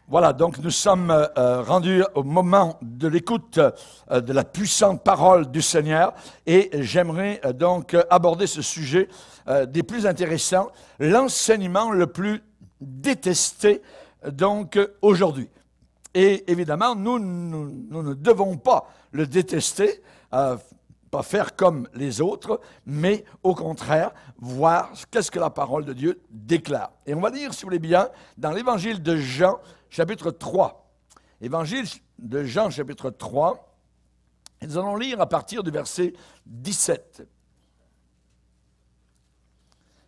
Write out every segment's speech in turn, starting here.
Voilà, donc nous sommes rendus au moment de l'écoute de la puissante parole du Seigneur et j'aimerais donc aborder ce sujet des plus intéressants, l'enseignement le plus détesté donc aujourd'hui. Et évidemment, nous ne devons pas le détester, pas faire comme les autres, mais au contraire, voir qu'est-ce que la parole de Dieu déclare. Et on va lire, si vous voulez bien, dans l'évangile de Jean, chapitre 3. Évangile de Jean, chapitre 3. Et nous allons lire à partir du verset 17.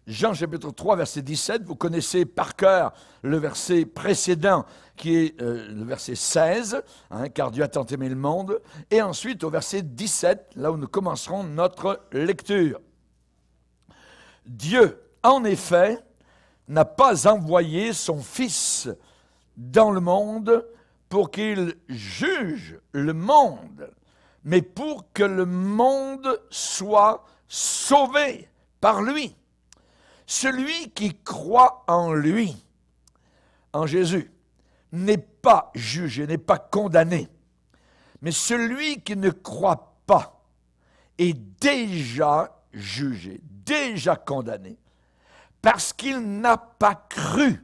Jean, chapitre 3, verset 17. Vous connaissez par cœur le verset précédent, qui est le verset 16, car Dieu a tant aimé le monde. Et ensuite, au verset 17, là où nous commencerons notre lecture. Dieu, en effet, n'a pas envoyé son Fils dans le monde pour qu'il juge le monde, mais pour que le monde soit sauvé par lui. Celui qui croit en lui, en Jésus, n'est pas jugé, n'est pas condamné, mais celui qui ne croit pas est déjà jugé, déjà condamné, parce qu'il n'a pas cru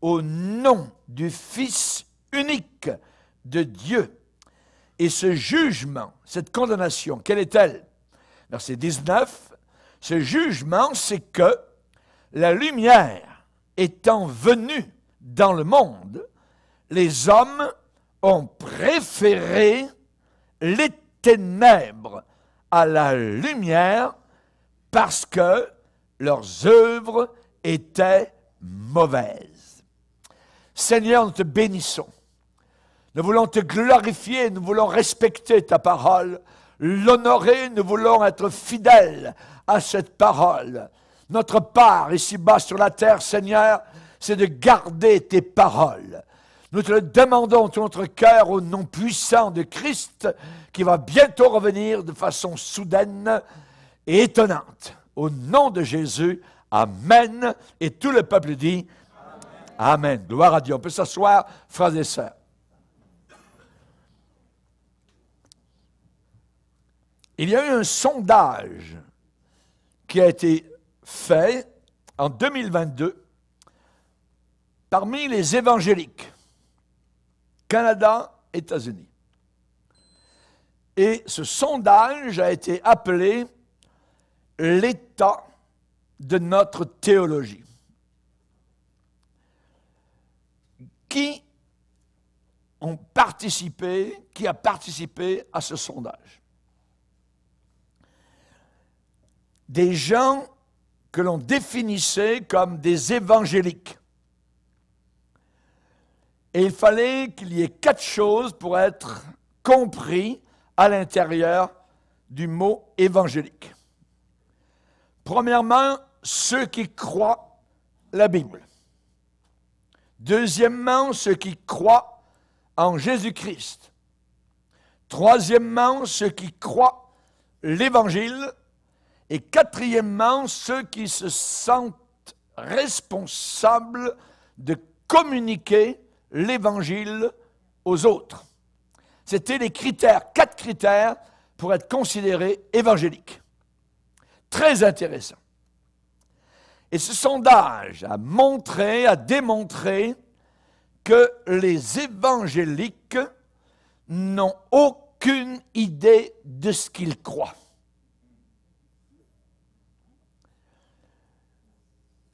au nom du Fils unique de Dieu. Et ce jugement, cette condamnation, quelle est-elle? Verset 19, ce jugement, c'est que la lumière étant venue dans le monde, les hommes ont préféré les ténèbres à la lumière parce que leurs œuvres étaient mauvaises. Seigneur, nous te bénissons. Nous voulons te glorifier, nous voulons respecter ta parole, l'honorer, nous voulons être fidèles à cette parole. Notre part ici-bas sur la terre, Seigneur, c'est de garder tes paroles. Nous te le demandons tout notre cœur au nom puissant de Christ qui va bientôt revenir de façon soudaine et étonnante. Au nom de Jésus, Amen. Et tout le peuple dit Amen. Amen. Gloire à Dieu. On peut s'asseoir, frères et sœurs. Il y a eu un sondage qui a été fait en 2022 parmi les évangéliques, Canada, États-Unis. Et ce sondage a été appelé l'état de notre théologie. Qui a participé à ce sondage? Des gens que l'on définissait comme des évangéliques. Et il fallait qu'il y ait 4 choses pour être compris à l'intérieur du mot évangélique. Premièrement, ceux qui croient la Bible. Deuxièmement, ceux qui croient en Jésus-Christ. Troisièmement, ceux qui croient l'Évangile. Et quatrièmement, ceux qui se sentent responsables de communiquer l'Évangile aux autres. C'était les critères, 4 critères pour être considérés évangéliques. Très intéressant. Et ce sondage a démontré que les évangéliques n'ont aucune idée de ce qu'ils croient.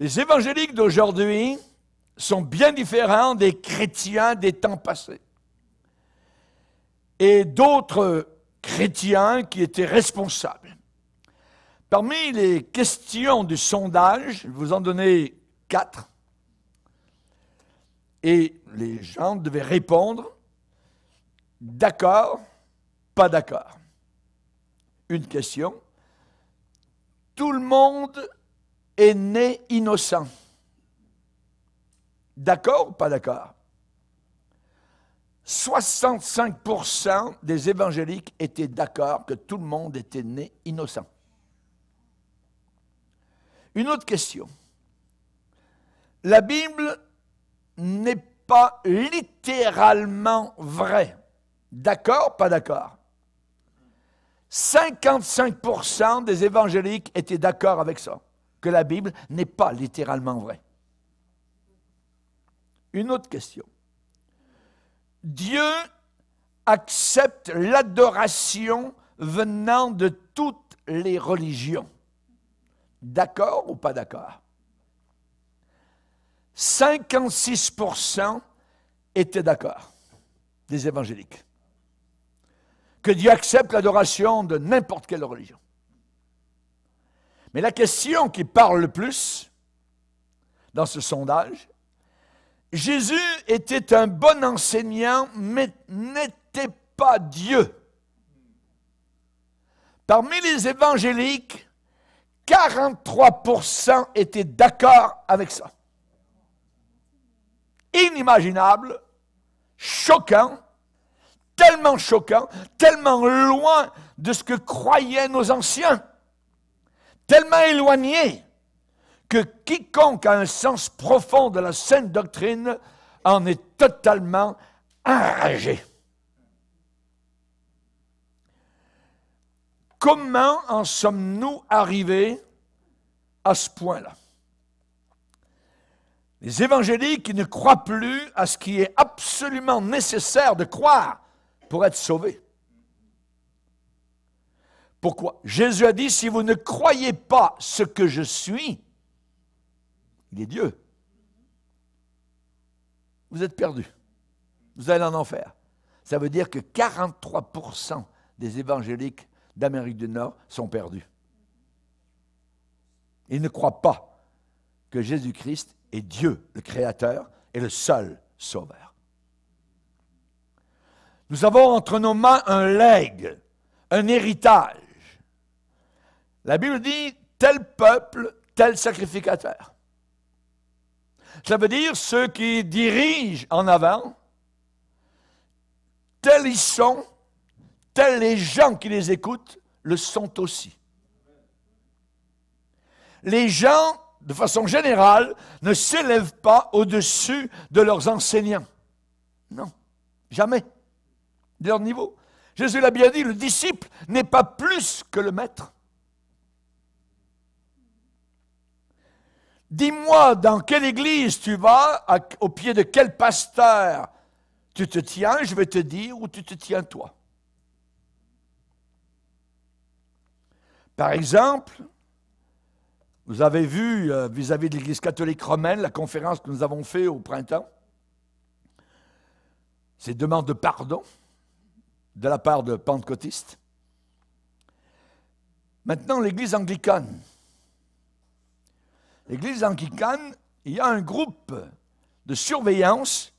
Les évangéliques d'aujourd'hui sont bien différents des chrétiens des temps passés. Et d'autres chrétiens qui étaient responsables. Parmi les questions du sondage, je vais vous en donner 4. Et les gens devaient répondre d'accord, pas d'accord. Une question. Tout le monde est né innocent. D'accord ou pas d'accord? 65% des évangéliques étaient d'accord que tout le monde était né innocent. Une autre question. La Bible n'est pas littéralement vrai. D'accord, pas d'accord? 55% des évangéliques étaient d'accord avec ça, que la Bible n'est pas littéralement vraie. Une autre question. Dieu accepte l'adoration venant de toutes les religions. D'accord ou pas d'accord? 56% étaient d'accord, des évangéliques, que Dieu accepte l'adoration de n'importe quelle religion. Mais la question qui parle le plus dans ce sondage, Jésus était un bon enseignant, mais n'était pas Dieu. Parmi les évangéliques, 43% étaient d'accord avec ça. Inimaginable, choquant, tellement loin de ce que croyaient nos anciens, tellement éloigné que quiconque a un sens profond de la sainte doctrine en est totalement enragé. Comment en sommes-nous arrivés à ce point-là? Les évangéliques ne croient plus à ce qui est absolument nécessaire de croire pour être sauvés. Pourquoi? Jésus a dit, si vous ne croyez pas ce que je suis, il est Dieu, vous êtes perdus. Vous allez en enfer. Ça veut dire que 43% des évangéliques d'Amérique du Nord sont perdus. Ils ne croient pas que Jésus-Christ est Dieu, le Créateur, et le seul Sauveur. Nous avons entre nos mains un legs, un héritage. La Bible dit, tel peuple, tel sacrificateur. Ça veut dire ceux qui dirigent en avant, tels ils sont, tels les gens qui les écoutent le sont aussi. Les gens, de façon générale, ne s'élèvent pas au-dessus de leurs enseignants. Non, jamais. De leur niveau. Jésus l'a bien dit, le disciple n'est pas plus que le maître. Dis-moi dans quelle église tu vas, au pied de quel pasteur tu te tiens, je vais te dire où tu te tiens toi. Par exemple, vous avez vu vis-à-vis de l'Église catholique romaine, la conférence que nous avons faite au printemps, ces demandes de pardon de la part de pentecôtistes. Maintenant, l'Église anglicane. L'Église anglicane, il y a un groupe de surveillance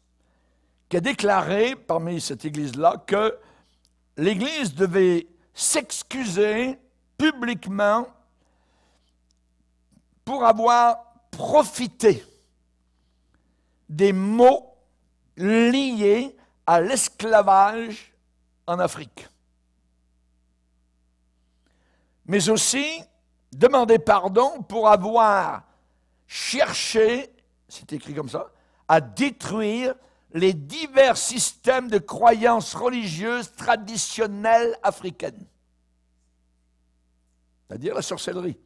qui a déclaré, parmi cette Église-là, que l'Église devait s'excuser publiquement pour avoir profité des mots liés à l'esclavage en Afrique. Mais aussi demander pardon pour avoir cherché, c'est écrit comme ça, à détruire les divers systèmes de croyances religieuses traditionnelles africaines. C'est-à-dire la sorcellerie,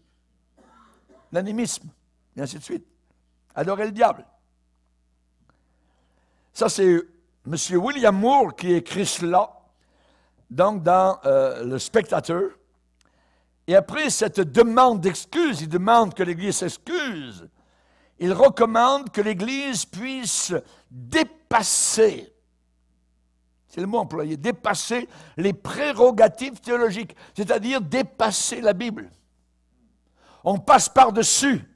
l'animisme, et ainsi de suite. Adorer le diable. Ça, c'est M. William Moore qui écrit cela, donc dans Le Spectateur. Et après cette demande d'excuses, il demande que l'Église s'excuse. Il recommande que l'Église puisse dépasser, c'est le mot employé, dépasser les prérogatives théologiques, c'est-à-dire dépasser la Bible. On passe par-dessus.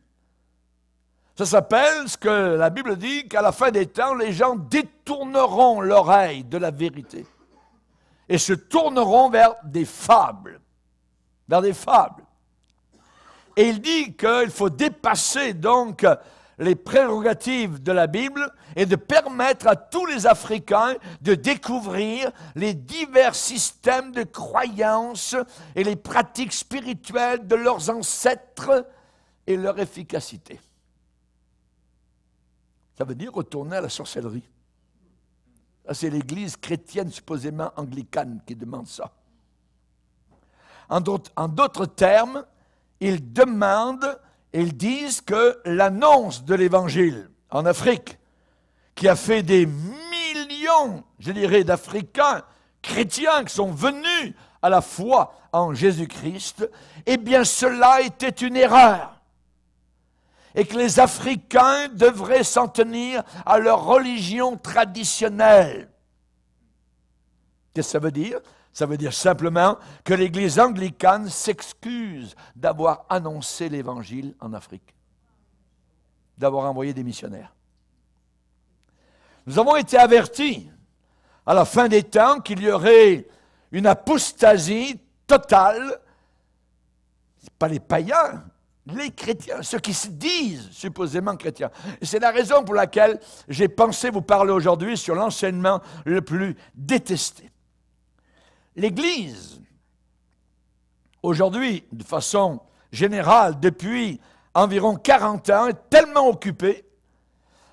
Ça s'appelle ce que la Bible dit, qu'à la fin des temps, les gens détourneront l'oreille de la vérité et se tourneront vers des fables. Vers des fables. Et il dit qu'il faut dépasser donc les prérogatives de la Bible et de permettre à tous les Africains de découvrir les divers systèmes de croyances et les pratiques spirituelles de leurs ancêtres et leur efficacité. Ça veut dire retourner à la sorcellerie. C'est l'Église chrétienne supposément anglicane qui demande ça. En d'autres termes, ils demandent, ils disent que l'annonce de l'Évangile en Afrique, qui a fait des millions, je dirais, d'Africains chrétiens qui sont venus à la foi en Jésus-Christ, eh bien cela était une erreur. Et que les Africains devraient s'en tenir à leur religion traditionnelle. Qu'est-ce que ça veut dire? Ça veut dire simplement que l'Église anglicane s'excuse d'avoir annoncé l'Évangile en Afrique, d'avoir envoyé des missionnaires. Nous avons été avertis à la fin des temps qu'il y aurait une apostasie totale, ce pas les païens, les chrétiens, ceux qui se disent supposément chrétiens. Et c'est la raison pour laquelle j'ai pensé vous parler aujourd'hui sur l'enseignement le plus détesté. L'Église, aujourd'hui, de façon générale, depuis environ 40 ans, est tellement occupée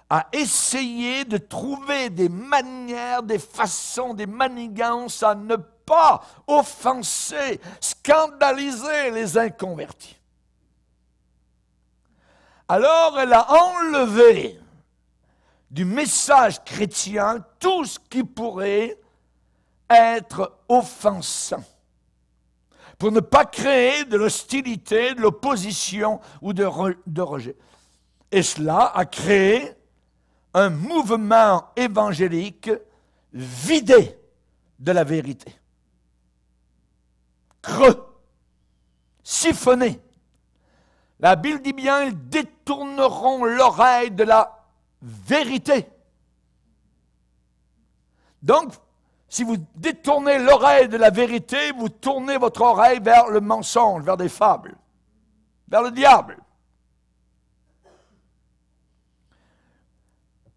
à essayer de trouver des manières, des façons, des manigances à ne pas offenser, scandaliser les inconvertis. Alors, elle a enlevé du message chrétien tout ce qui pourrait être offensant, pour ne pas créer de l'hostilité, de l'opposition ou de rejet. Et cela a créé un mouvement évangélique vidé de la vérité, creux, siphonné. La Bible dit bien, ils détourneront l'oreille de la vérité. Donc, si vous détournez l'oreille de la vérité, vous tournez votre oreille vers le mensonge, vers des fables, vers le diable.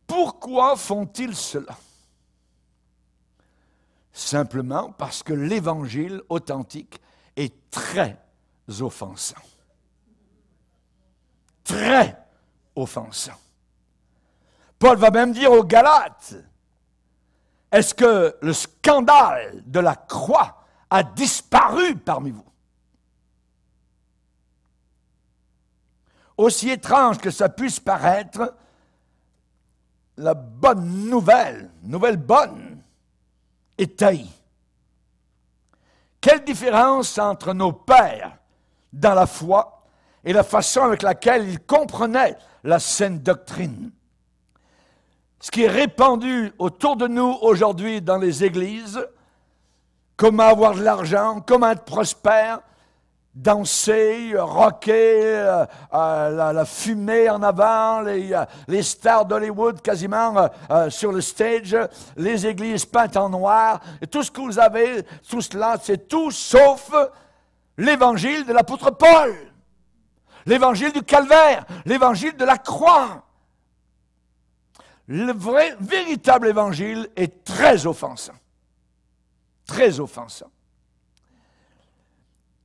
Pourquoi font-ils cela? Simplement parce que l'Évangile authentique est très offensant. Très offensant. Paul va même dire aux Galates, est-ce que le scandale de la croix a disparu parmi vous? Aussi étrange que ça puisse paraître, la bonne nouvelle bonne, est taillie. Quelle différence entre nos pères dans la foi et la façon avec laquelle ils comprenaient la saine doctrine. Ce qui est répandu autour de nous aujourd'hui dans les églises, comment avoir de l'argent, comment être prospère, danser, rocker, la fumée en avant, les stars d'Hollywood quasiment sur le stage, les églises peintes en noir, et tout ce que vous avez, tout cela, c'est tout sauf l'évangile de l'apôtre Paul, l'évangile du calvaire, l'évangile de la croix. Le vrai, véritable évangile est très offensant. Très offensant.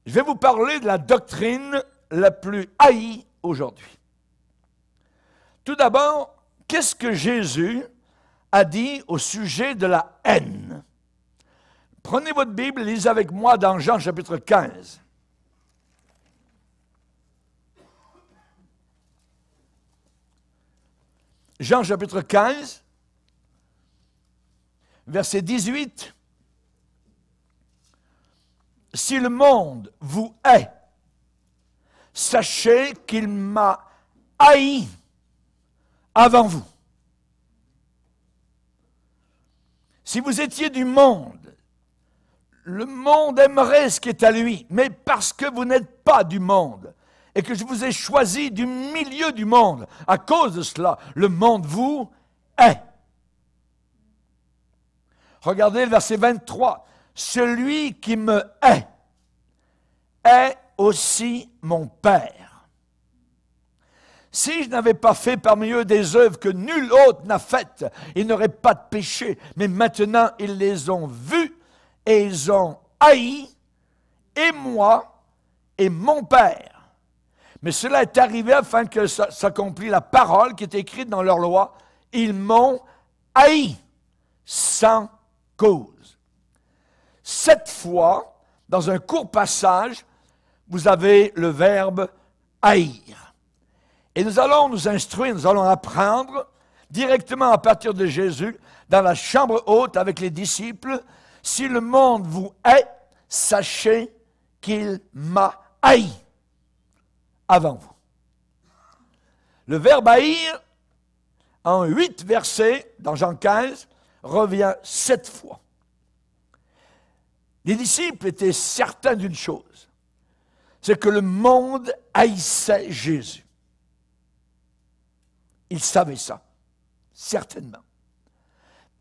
Je vais vous parler de la doctrine la plus haïe aujourd'hui. Tout d'abord, qu'est-ce que Jésus a dit au sujet de la haine? Prenez votre Bible, lisez avec moi dans Jean chapitre 15. Jean chapitre 15, verset 18. Si le monde vous hait, sachez qu'il m'a haï avant vous. Si vous étiez du monde, le monde aimerait ce qui est à lui, mais parce que vous n'êtes pas du monde, et que je vous ai choisi du milieu du monde, à cause de cela, le monde vous hait. Regardez le verset 23. Celui qui me hait est aussi mon Père. Si je n'avais pas fait parmi eux des œuvres que nul autre n'a faites, ils n'auraient pas de péché. Mais maintenant, ils les ont vues et ils ont haï, et moi et mon Père. Mais cela est arrivé afin que s'accomplisse la parole qui est écrite dans leur loi. Ils m'ont haï. sans cause. 7 fois, dans un court passage, vous avez le verbe haïr. Et nous allons nous instruire, nous allons apprendre directement à partir de Jésus, dans la chambre haute avec les disciples, si le monde vous hait, sachez qu'il m'a haï avant vous. Le verbe haïr, en 8 versets, dans Jean 15, revient 7 fois. Les disciples étaient certains d'une chose, c'est que le monde haïssait Jésus. Ils savaient ça, certainement.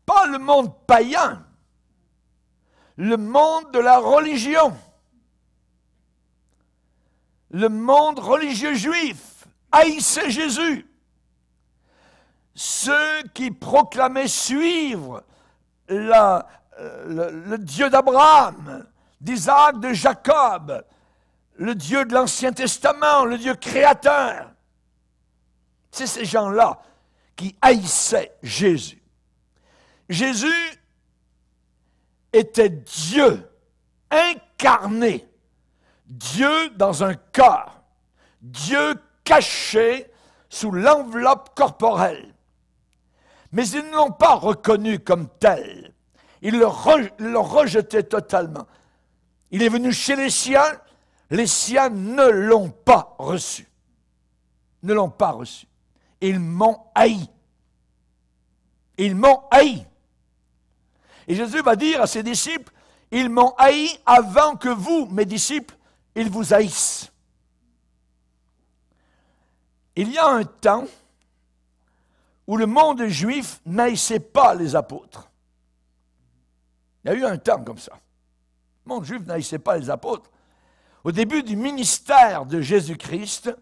Pas le monde païen, le monde de la religion, le monde religieux juif haïssait Jésus. Ceux qui proclamaient suivre le Dieu d'Abraham, d'Isaac, de Jacob, le Dieu de l'Ancien Testament, le Dieu créateur. C'est ces gens-là qui haïssaient Jésus. Jésus était Dieu incarné, Dieu dans un corps, Dieu caché sous l'enveloppe corporelle. Mais ils ne l'ont pas reconnu comme tel. Ils le rejetaient totalement. Il est venu chez les siens ne l'ont pas reçu. Ne l'ont pas reçu. Ils m'ont haï. Ils m'ont haï. Et Jésus va dire à ses disciples, ils m'ont haï avant que vous, mes disciples, ils vous haïssent. Il y a un temps où le monde juif n'haïssait pas les apôtres. Il y a eu un temps comme ça. Le monde juif n'haïssait pas les apôtres. Au début du ministère de Jésus-Christ,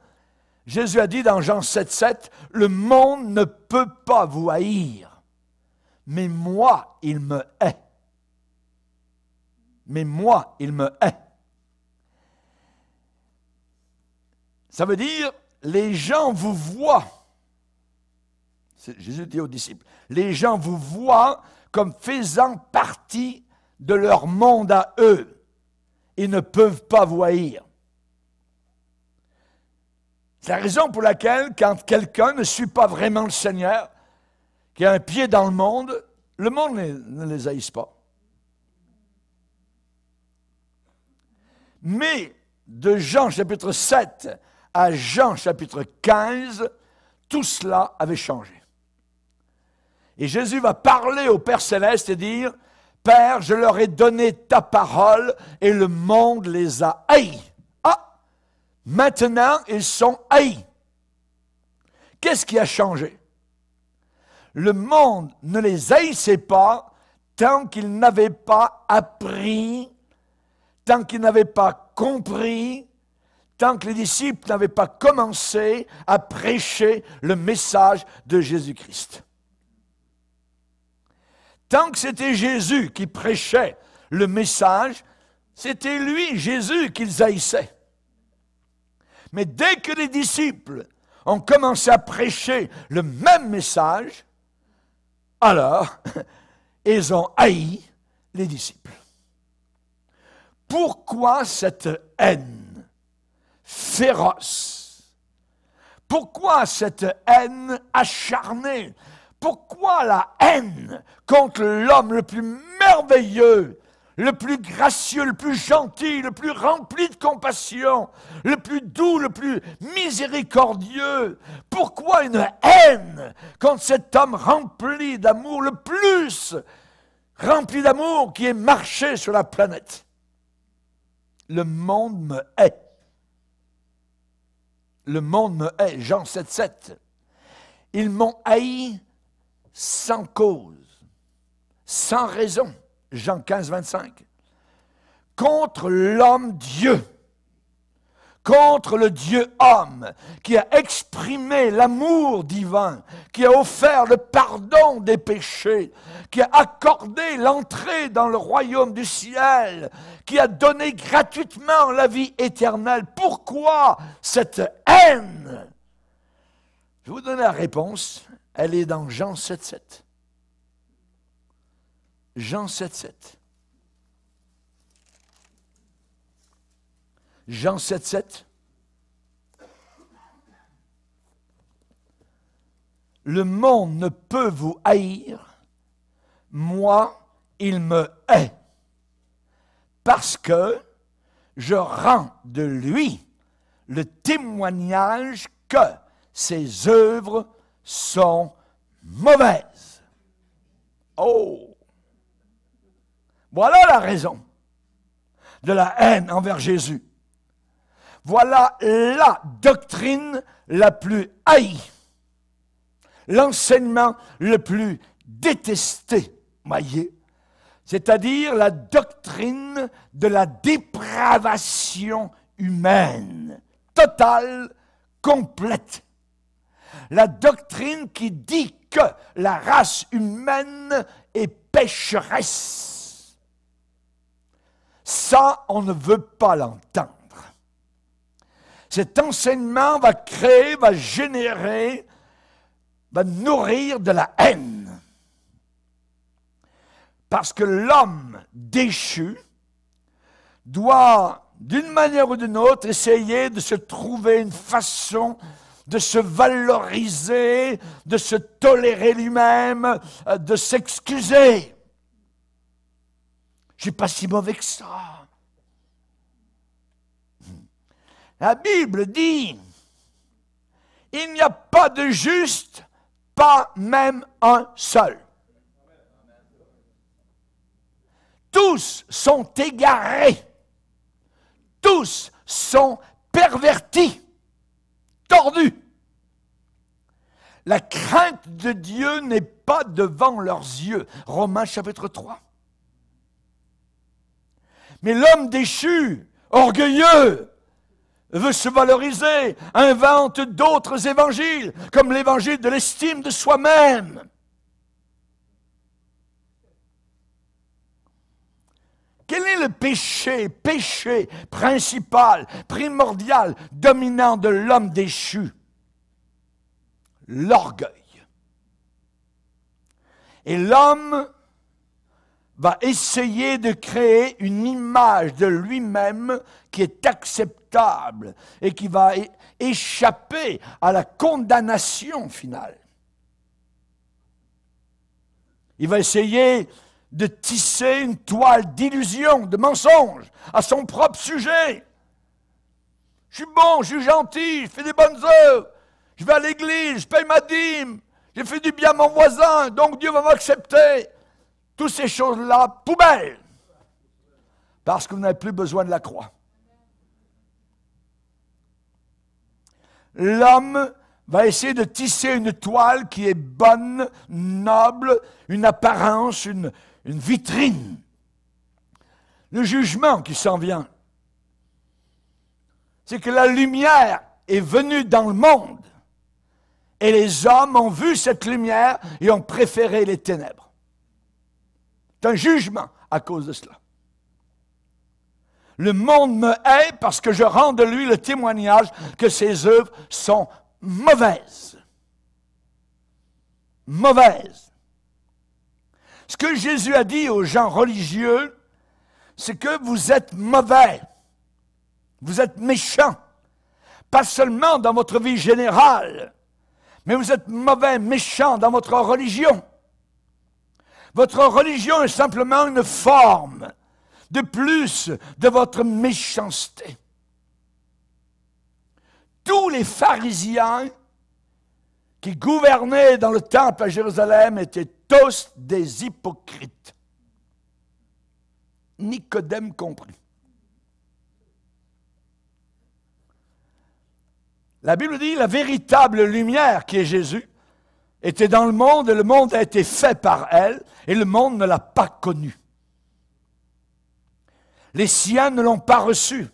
Jésus a dit dans Jean 7,7, « Le monde ne peut pas vous haïr, mais moi, il me hait. Mais moi, il me hait. » Ça veut dire, les gens vous voient. Jésus dit aux disciples, les gens vous voient comme faisant partie de leur monde à eux. Ils ne peuvent pas vous haïr. C'est la raison pour laquelle, quand quelqu'un ne suit pas vraiment le Seigneur, qui a un pied dans le monde ne les haïsse pas. Mais de Jean chapitre 7 à Jean chapitre 15, tout cela avait changé. Et Jésus va parler au Père Céleste et dire, « Père, je leur ai donné ta parole et le monde les a haïs. » Ah, maintenant ils sont haïs. Qu'est-ce qui a changé? Le monde ne les haïssait pas tant qu'ils n'avaient pas appris, tant qu'ils n'avaient pas compris, tant que les disciples n'avaient pas commencé à prêcher le message de Jésus-Christ. Tant que c'était Jésus qui prêchait le message, c'était lui, Jésus, qu'ils haïssaient. Mais dès que les disciples ont commencé à prêcher le même message, alors, ils ont haï les disciples. Pourquoi cette haine féroce? Pourquoi cette haine acharnée? Pourquoi la haine contre l'homme le plus merveilleux, le plus gracieux, le plus gentil, le plus rempli de compassion, le plus doux, le plus miséricordieux? Pourquoi une haine contre cet homme rempli d'amour, le plus rempli d'amour qui ait marché sur la planète? Le monde me hait. Le monde me hait. Jean 7,7. Ils m'ont haï sans cause, sans raison. Jean 15, 25. Contre l'homme-dieu, contre le Dieu-homme, qui a exprimé l'amour divin, qui a offert le pardon des péchés, qui a accordé l'entrée dans le royaume du ciel, qui a donné gratuitement la vie éternelle. Pourquoi cette haine? Je vais vous donner la réponse. Elle est dans Jean 7,7. Jean 7,7. Jean 7,7. Le monde ne peut vous haïr, moi, il me hait, parce que je rends de lui le témoignage que ses œuvres sont mauvaises. Oh! Voilà la raison de la haine envers Jésus. Voilà la doctrine la plus haïe, l'enseignement le plus détesté, voyez, c'est-à-dire la doctrine de la dépravation humaine, totale, complète. La doctrine qui dit que la race humaine est pécheresse. Ça, on ne veut pas l'entendre. Cet enseignement va créer, va générer, va nourrir de la haine. Parce que l'homme déchu doit, d'une manière ou d'une autre, essayer de se trouver une façon de se valoriser, de se tolérer lui-même, de s'excuser. Je ne suis pas si mauvais que ça. La Bible dit, il n'y a pas de juste, pas même un seul. Tous sont égarés. Tous sont pervertis, tordus. La crainte de Dieu n'est pas devant leurs yeux. Romains chapitre 3. Mais l'homme déchu, orgueilleux, veut se valoriser, invente d'autres évangiles, comme l'évangile de l'estime de soi-même. Quel est le péché principal, primordial, dominant de l'homme déchu? L'orgueil. Et l'homme va essayer de créer une image de lui-même qui est acceptable et qui va échapper à la condamnation finale. Il va essayer de tisser une toile d'illusion, de mensonge à son propre sujet. Je suis bon, je suis gentil, je fais des bonnes œuvres, je vais à l'église, je paye ma dîme, j'ai fait du bien à mon voisin, donc Dieu va m'accepter. Toutes ces choses-là, poubelle, parce que vous n'avez plus besoin de la croix. L'homme va essayer de tisser une toile qui est bonne, noble, une apparence, une vitrine. Le jugement qui s'en vient, c'est que la lumière est venue dans le monde et les hommes ont vu cette lumière et ont préféré les ténèbres. C'est un jugement à cause de cela. Le monde me hait parce que je rends de lui le témoignage que ses œuvres sont mauvaises. Mauvaises. Ce que Jésus a dit aux gens religieux, c'est que vous êtes mauvais. Vous êtes méchants. Pas seulement dans votre vie générale, mais vous êtes mauvais, méchants dans votre religion. Votre religion est simplement une forme de plus de votre méchanceté. Tous les pharisiens qui gouvernaient dans le temple à Jérusalem étaient tous des hypocrites. Nicodème compris. La Bible dit la véritable lumière qui est Jésus était dans le monde et le monde a été fait par elle et le monde ne l'a pas connue. Les siens ne l'ont pas reçu.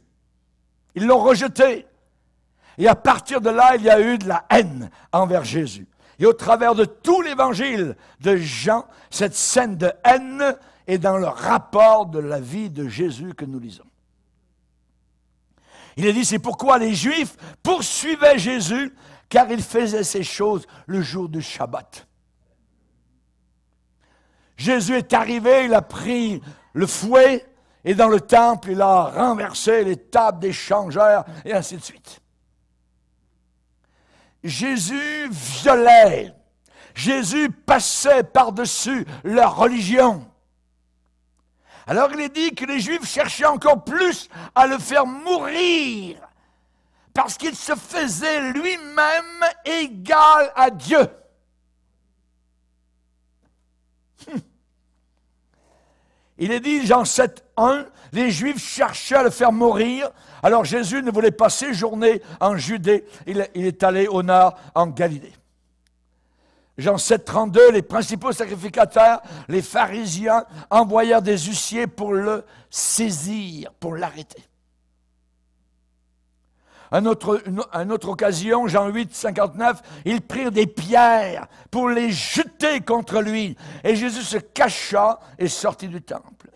Ils l'ont rejeté. Et à partir de là, il y a eu de la haine envers Jésus. Et au travers de tout l'évangile de Jean, cette scène de haine est dans le rapport de la vie de Jésus que nous lisons. Il a dit, c'est pourquoi les Juifs poursuivaient Jésus, car il faisait ces choses le jour du Shabbat. Jésus est arrivé, il a pris le fouet, et dans le temple, il a renversé les tables des changeurs, et ainsi de suite. Jésus violait, Jésus passait par-dessus leur religion. Alors il est dit que les Juifs cherchaient encore plus à le faire mourir, parce qu'il se faisait lui-même égal à Dieu. Il est dit, Jean 7, 1, les Juifs cherchaient à le faire mourir. Alors Jésus ne voulait pas séjourner en Judée, il est allé au nord, en Galilée. Jean 7, 32, les principaux sacrificateurs, les pharisiens, envoyèrent des huissiers pour le saisir, pour l'arrêter. Une autre occasion, Jean 8, 59, ils prirent des pierres pour les jeter contre lui. Et Jésus se cacha et sortit du temple.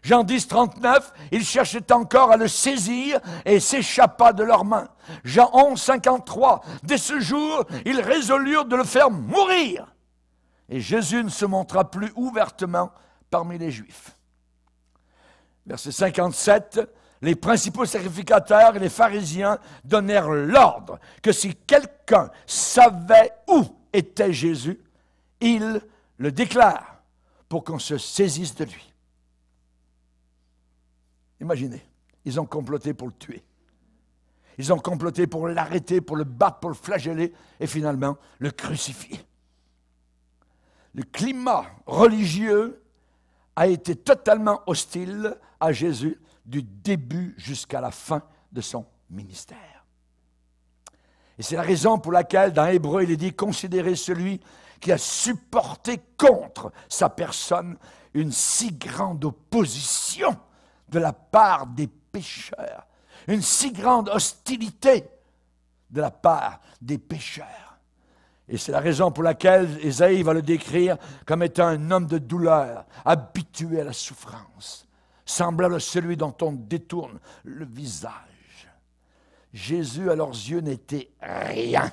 Jean 10, 39, ils cherchaient encore à le saisir et s'échappa de leurs mains. Jean 11, 53, dès ce jour, ils résolurent de le faire mourir. Et Jésus ne se montra plus ouvertement parmi les Juifs. Verset 57, les principaux sacrificateurs et les pharisiens donnèrent l'ordre que si quelqu'un savait où était Jésus, il le déclare pour qu'on se saisisse de lui. Imaginez, ils ont comploté pour le tuer. Ils ont comploté pour l'arrêter, pour le battre, pour le flageller et finalement le crucifier. Le climat religieux a été totalement hostile à Jésus du début jusqu'à la fin de son ministère. Et c'est la raison pour laquelle, dans Hébreu, il est dit « Considérez celui qui a supporté contre sa personne une si grande opposition de la part des pécheurs, une si grande hostilité de la part des pécheurs. » Et c'est la raison pour laquelle Ésaïe va le décrire comme étant un homme de douleur, habitué à la souffrance, semblable à celui dont on détourne le visage. Jésus, à leurs yeux, n'était rien.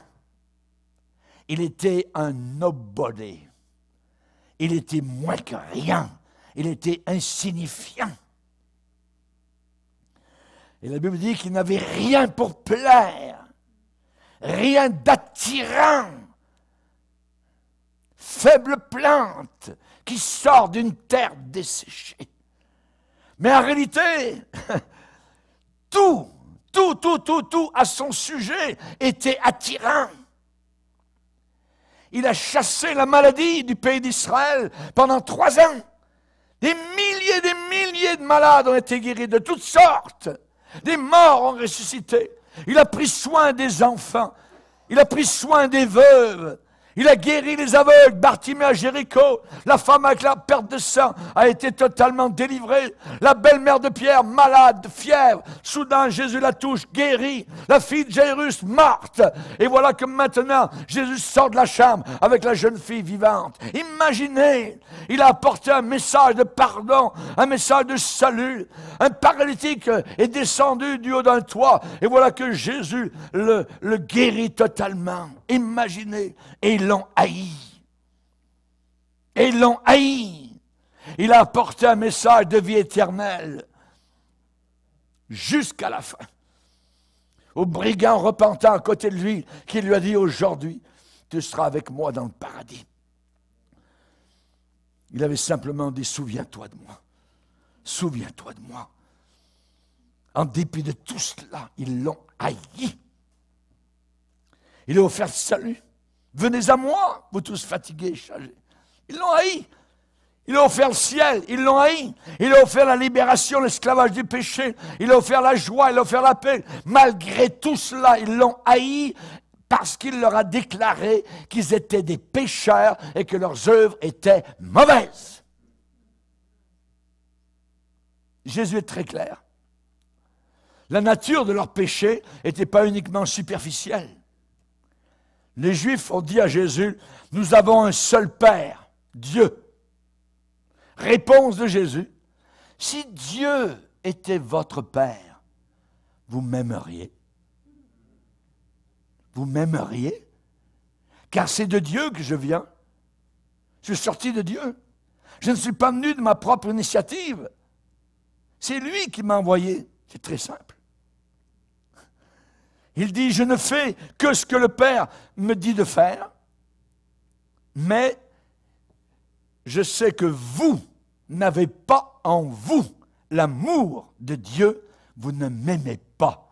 Il était un nobody. Il était moins que rien. Il était insignifiant. Et la Bible dit qu'il n'avait rien pour plaire, rien d'attirant. Faible plante qui sort d'une terre desséchée. Mais en réalité, tout à son sujet était attirant. Il a chassé la maladie du pays d'Israël pendant 3 ans. Des milliers de malades ont été guéris de toutes sortes. Des morts ont ressuscité. Il a pris soin des enfants. Il a pris soin des veuves. Il a guéri les aveugles, Bartimée à Jéricho. La femme avec la perte de sang a été totalement délivrée. La belle-mère de Pierre, malade, de fièvre. Soudain, Jésus la touche, guérie. La fille de Jairus, morte. Et voilà que maintenant, Jésus sort de la chambre avec la jeune fille vivante. Imaginez, il a apporté un message de pardon, un message de salut. Un paralytique est descendu du haut d'un toit. Et voilà que Jésus le guérit totalement. Imaginez. Et ils l'ont haï. Et ils l'ont haï. Il a apporté un message de vie éternelle jusqu'à la fin. Au brigand repentant à côté de lui, qui lui a dit aujourd'hui, tu seras avec moi dans le paradis. Il avait simplement dit, souviens-toi de moi. Souviens-toi de moi. En dépit de tout cela, ils l'ont haï. Il a offert le salut. Venez à moi, vous tous fatigués et chargés. Ils l'ont haï. Il a offert le ciel, ils l'ont haï. Il a offert la libération, l'esclavage du péché. Il a offert la joie, il a offert la paix. Malgré tout cela, ils l'ont haï parce qu'il leur a déclaré qu'ils étaient des pécheurs et que leurs œuvres étaient mauvaises. Jésus est très clair. La nature de leur péché n'était pas uniquement superficielle. Les Juifs ont dit à Jésus, nous avons un seul Père, Dieu. Réponse de Jésus, si Dieu était votre Père, vous m'aimeriez. Vous m'aimeriez, car c'est de Dieu que je viens. Je suis sorti de Dieu. Je ne suis pas venu de ma propre initiative. C'est lui qui m'a envoyé. C'est très simple. Il dit, je ne fais que ce que le Père me dit de faire, mais je sais que vous n'avez pas en vous l'amour de Dieu, vous ne m'aimez pas,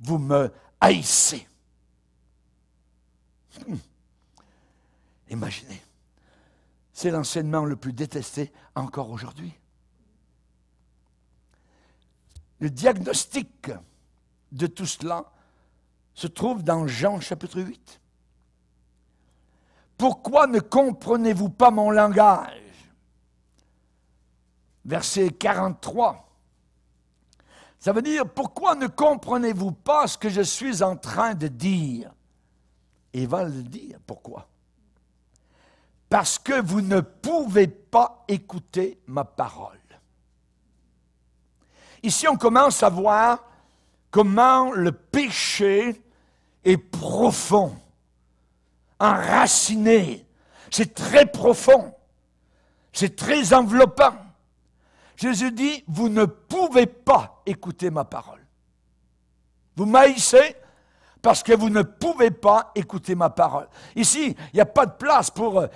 vous me haïssez. Imaginez, c'est l'enseignement le plus détesté encore aujourd'hui. Le diagnostic de tout cela se trouve dans Jean chapitre 8. Pourquoi ne comprenez-vous pas mon langage? Verset 43. Ça veut dire, pourquoi ne comprenez-vous pas ce que je suis en train de dire? Et il va le dire, pourquoi? Parce que vous ne pouvez pas écouter ma parole. Ici, on commence à voir comment le péché est profond, enraciné. C'est très profond, c'est très enveloppant. Jésus dit, vous ne pouvez pas écouter ma parole. Vous m'haïssez parce que vous ne pouvez pas écouter ma parole. Ici, il n'y a pas de place pour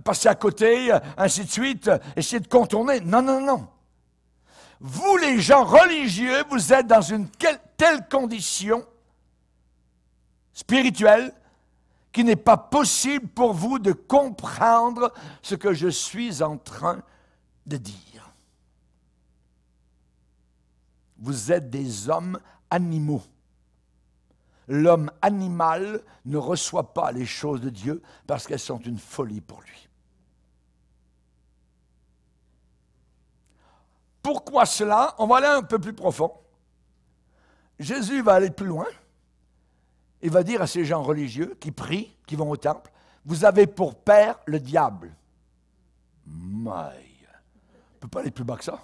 passer à côté, ainsi de suite, essayer de contourner. Non, non, non. Vous, les gens religieux, vous êtes dans une telle condition spirituelle qu'il n'est pas possible pour vous de comprendre ce que je suis en train de dire. Vous êtes des hommes animaux. L'homme animal ne reçoit pas les choses de Dieu parce qu'elles sont une folie pour lui. Pourquoi cela? On va aller un peu plus profond. Jésus va aller plus loin. Il va dire à ces gens religieux qui prient, qui vont au temple, vous avez pour père le diable. Maï. On ne peut pas aller plus bas que ça.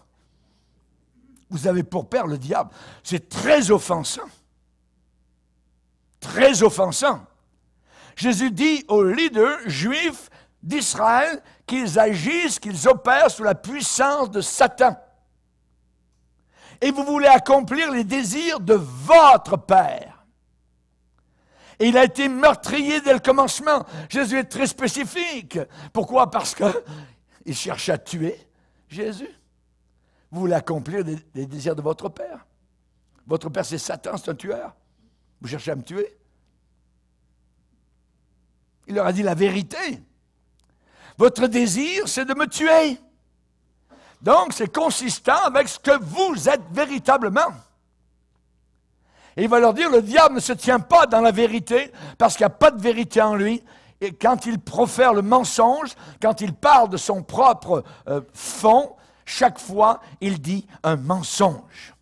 Vous avez pour père le diable. C'est très offensant. Très offensant. Jésus dit aux leaders juifs d'Israël qu'ils agissent, qu'ils opèrent sous la puissance de Satan. Et vous voulez accomplir les désirs de votre père. Et il a été meurtrier dès le commencement. Jésus est très spécifique. Pourquoi? Parce qu'il cherche à tuer Jésus. Vous voulez accomplir les désirs de votre père. Votre père, c'est Satan, c'est un tueur. Vous cherchez à me tuer. Il leur a dit la vérité. Votre désir, c'est de me tuer. Donc, c'est consistant avec ce que vous êtes véritablement. Et il va leur dire, le diable ne se tient pas dans la vérité, parce qu'il n'y a pas de vérité en lui. Et quand il profère le mensonge, quand il parle de son propre fond, chaque fois, il dit un mensonge.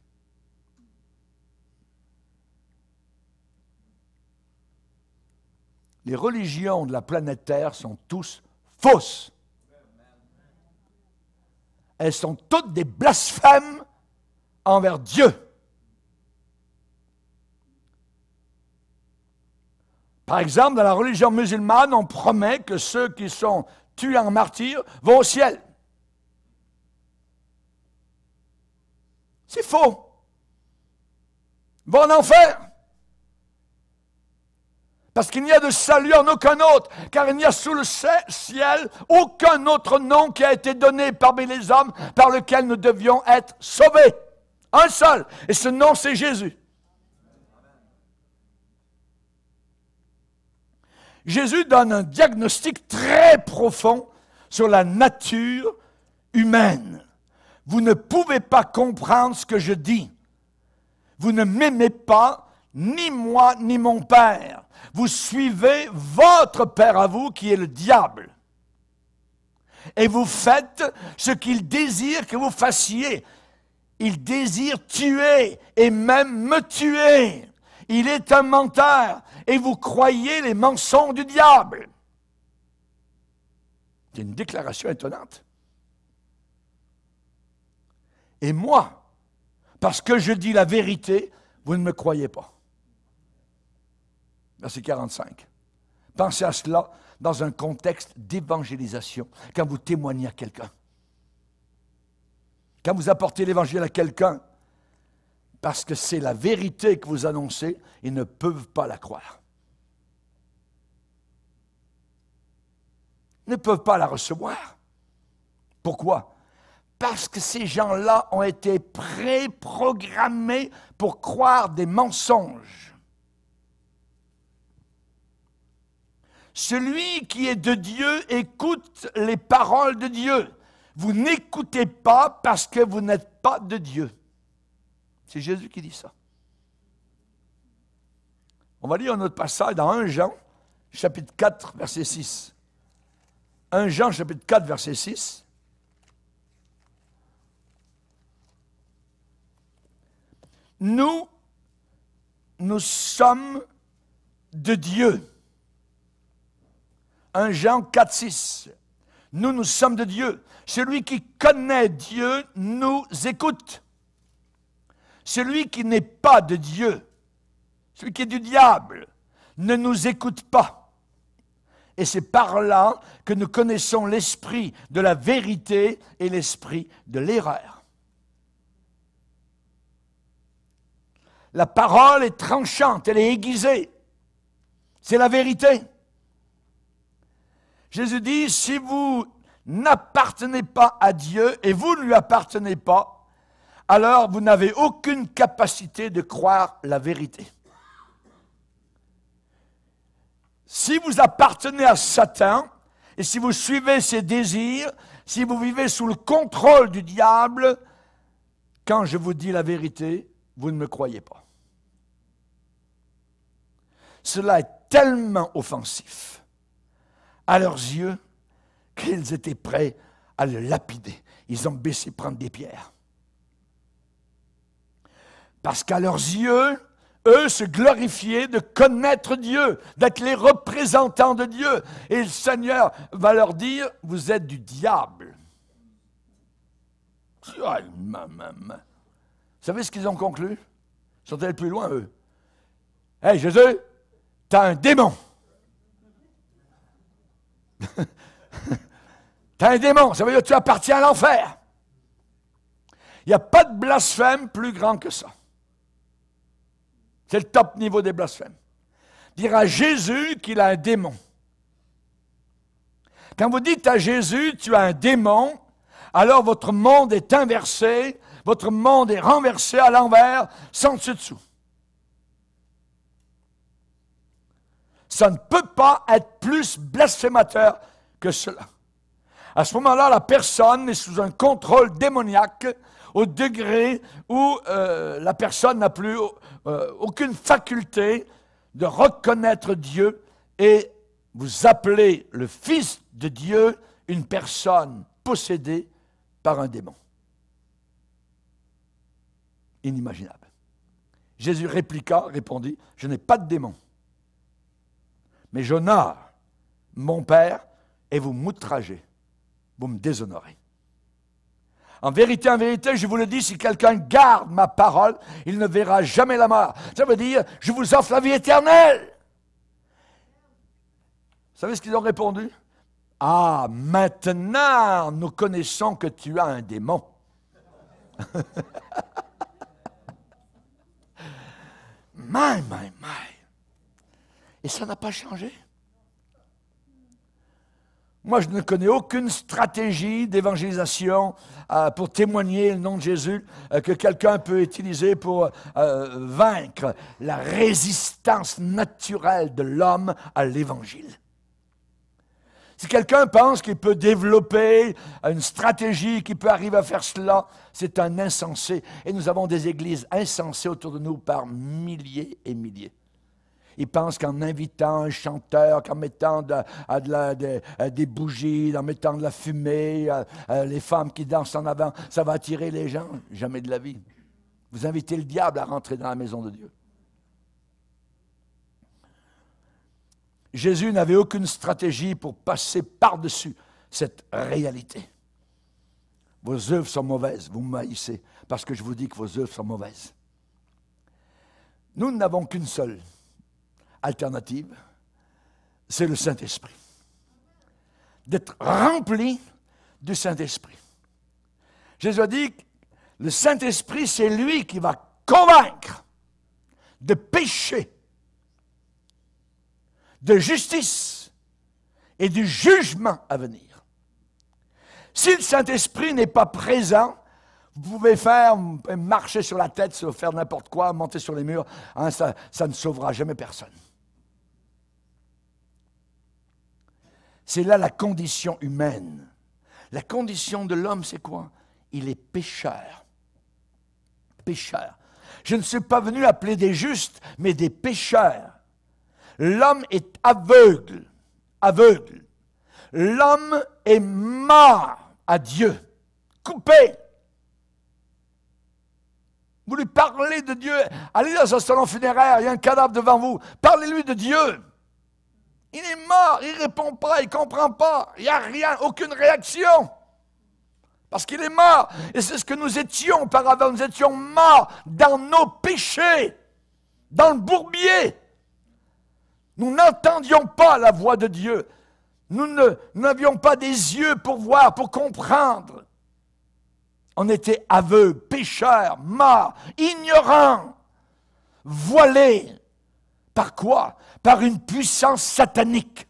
Les religions de la planète Terre sont tous fausses. Elles sont toutes des blasphèmes envers Dieu. Par exemple, dans la religion musulmane, on promet que ceux qui sont tués en martyrs vont au ciel. C'est faux. Ils vont en enfer. Parce qu'il n'y a de salut en aucun autre, car il n'y a sous le ciel aucun autre nom qui a été donné parmi les hommes par lequel nous devions être sauvés. Un seul, et ce nom c'est Jésus. Jésus donne un diagnostic très profond sur la nature humaine. Vous ne pouvez pas comprendre ce que je dis. Vous ne m'aimez pas, ni moi, ni mon Père. Vous suivez votre père à vous, qui est le diable. Et vous faites ce qu'il désire que vous fassiez. Il désire tuer et même me tuer. Il est un menteur et vous croyez les mensonges du diable. C'est une déclaration étonnante. Et moi, parce que je dis la vérité, vous ne me croyez pas. Verset 45. Pensez à cela dans un contexte d'évangélisation, quand vous témoignez à quelqu'un. Quand vous apportez l'évangile à quelqu'un, parce que c'est la vérité que vous annoncez, ils ne peuvent pas la croire. Ils ne peuvent pas la recevoir. Pourquoi? Parce que ces gens-là ont été préprogrammés pour croire des mensonges. Celui qui est de Dieu écoute les paroles de Dieu. Vous n'écoutez pas parce que vous n'êtes pas de Dieu. C'est Jésus qui dit ça. On va lire un autre passage dans 1 Jean, chapitre 4, verset 6. 1 Jean, chapitre 4, verset 6. Nous sommes de Dieu. 1 Jean 4, 6. Nous sommes de Dieu. Celui qui connaît Dieu nous écoute. Celui qui n'est pas de Dieu, celui qui est du diable, ne nous écoute pas. Et c'est par là que nous connaissons l'esprit de la vérité et l'esprit de l'erreur. La parole est tranchante, elle est aiguisée. C'est la vérité. Jésus dit, si vous n'appartenez pas à Dieu et vous ne lui appartenez pas, alors vous n'avez aucune capacité de croire la vérité. Si vous appartenez à Satan, et si vous suivez ses désirs, si vous vivez sous le contrôle du diable, quand je vous dis la vérité, vous ne me croyez pas. Cela est tellement offensif à leurs yeux qu'ils étaient prêts à le lapider. Ils ont baissé prendre des pierres. Parce qu'à leurs yeux, eux se glorifiaient de connaître Dieu, d'être les représentants de Dieu. Et le Seigneur va leur dire, vous êtes du diable. Vous savez ce qu'ils ont conclu? Ils sont allés plus loin, eux. Hey Jésus, t'as un démon. T'as un démon, ça veut dire que tu appartiens à l'enfer. Il n'y a pas de blasphème plus grand que ça. C'est le top niveau des blasphèmes. Dire à Jésus qu'il a un démon. Quand vous dites à Jésus, tu as un démon, alors votre monde est inversé, votre monde est renversé à l'envers, sans dessus-dessous. Ça ne peut pas être plus blasphémateur que cela. À ce moment-là, la personne est sous un contrôle démoniaque au degré où la personne n'a plus aucune faculté de reconnaître Dieu et vous appelez le Fils de Dieu une personne possédée par un démon. Inimaginable. Jésus répondit, je n'ai pas de démon, mais j'honore mon Père et vous m'outragez, vous me déshonorez. En vérité, je vous le dis, si quelqu'un garde ma parole, il ne verra jamais la mort. Ça veut dire, je vous offre la vie éternelle. Vous savez ce qu'ils ont répondu? Ah, maintenant, nous connaissons que tu as un démon. My. Et ça n'a pas changé. Moi, je ne connais aucune stratégie d'évangélisation pour témoigner le nom de Jésus que quelqu'un peut utiliser pour vaincre la résistance naturelle de l'homme à l'Évangile. Si quelqu'un pense qu'il peut développer une stratégie qui peut arriver à faire cela, c'est un insensé. Et nous avons des églises insensées autour de nous par milliers et milliers. Ils pensent qu'en invitant un chanteur, qu'en mettant des bougies, en mettant de la fumée, les femmes qui dansent en avant, ça va attirer les gens. Jamais de la vie. Vous invitez le diable à rentrer dans la maison de Dieu. Jésus n'avait aucune stratégie pour passer par-dessus cette réalité. Vos œuvres sont mauvaises, vous m'haïssez, parce que je vous dis que vos œuvres sont mauvaises. Nous n'avons qu'une seule alternative, c'est le Saint-Esprit. D'être rempli du Saint-Esprit. Jésus a dit que le Saint-Esprit, c'est lui qui va convaincre de péché, de justice et du jugement à venir. Si le Saint-Esprit n'est pas présent, vous pouvez marcher sur la tête, faire n'importe quoi, monter sur les murs, hein, ça ne sauvera jamais personne. C'est là la condition humaine. La condition de l'homme, c'est quoi? Il est pécheur. Pécheur. Je ne suis pas venu appeler des justes, mais des pécheurs. L'homme est aveugle. Aveugle. L'homme est mort à Dieu. Coupé. Vous lui parlez de Dieu. Allez dans un salon funéraire, il y a un cadavre devant vous. Parlez-lui de Dieu. Il est mort, il ne répond pas, il ne comprend pas. Il n'y a rien, aucune réaction. Parce qu'il est mort. Et c'est ce que nous étions auparavant. Nous étions morts dans nos péchés, dans le bourbier. Nous n'entendions pas la voix de Dieu. Nous n'avions pas des yeux pour voir, pour comprendre. On était aveugles, pécheurs, morts, ignorants, voilés. Par quoi? Par une puissance satanique.